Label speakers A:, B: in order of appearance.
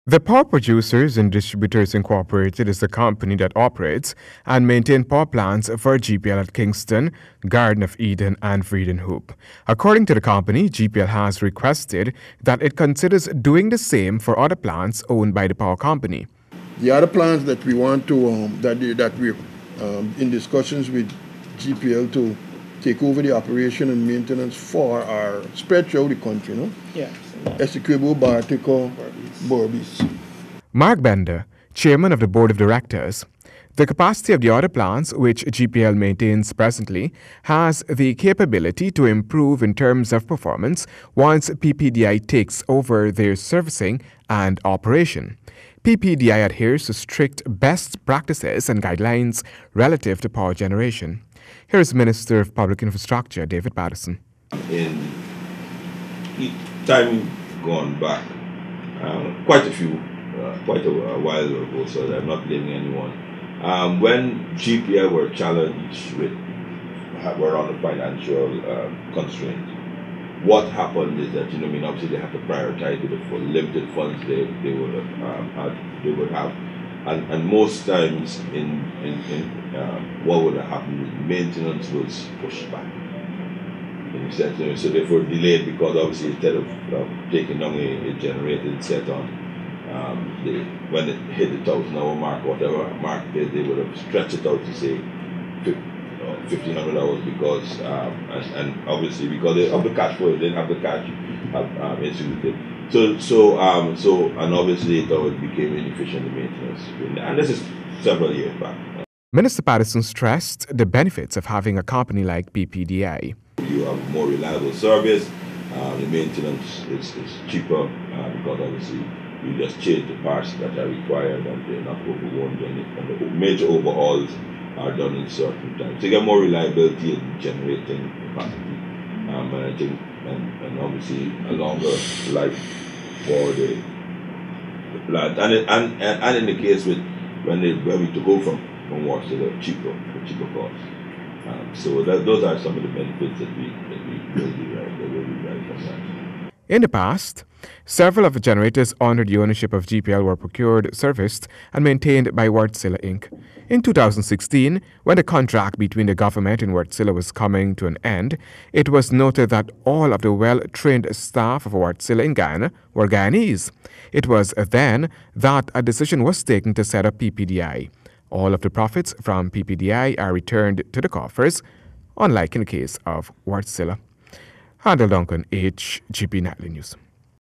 A: The Power Producers and Distributors Incorporated is the company that operates and maintains power plants for GPL at Kingston, Garden of Eden, and Vredenhoop. According to the company, GPL has requested that it considers doing the same for other plants owned by the power company.
B: The other plants that we want to, that we're in discussions with GPL to take over the operation and maintenance for are spread throughout the country, no?
C: Yeah.
B: Essequibo, Bartico, Burbis.
A: Mark Bender, chairman of the board of directors, the capacity of the other plants, which GPL maintains presently, has the capability to improve in terms of performance once Ppdi takes over their servicing and operation. Ppdi adheres to strict best practices and guidelines relative to power generation. Here is Minister of Public Infrastructure, David Patterson.
D: In time gone back, quite a while ago, so I'm not blaming anyone. When GPL were challenged were on the financial constraint, what happened is that obviously they have to prioritize with the limited funds they would have, and most times in what would have happened, maintenance was pushed back. So therefore delayed, because obviously instead of taking down a generator and set on, when it hit the 1,000-hour mark, whatever mark they would have stretched it out to say 1,500 hours, because and obviously because of the cash flow, they didn't have the cash instituted. So and obviously it became inefficient in maintenance, and this is several years back.
A: Minister Patterson stressed the benefits of having a company like Ppdi.
D: You have more reliable service, the maintenance is cheaper, because obviously you just change the parts that are required and they're not overworn, and the major overhauls are done in certain times. So you get more reliability in generating capacity, and I think, and obviously a longer life for the plant. And in the case with when we took over from water, so the cheaper costs. So those are some of the benefits that we will derive from that.
A: In the past, several of the generators under the ownership of GPL were procured, serviced, and maintained by Wärtsilä Inc. In 2016, when the contract between the government and Wärtsilä was coming to an end, it was noted that all of the well-trained staff of Wärtsilä in Ghana were Guyanese. It was then that a decision was taken to set up Ppdi. All of the profits from Ppdi are returned to the coffers, unlike in the case of Wärtsilä. Handel Duncan, HGP Nightly News.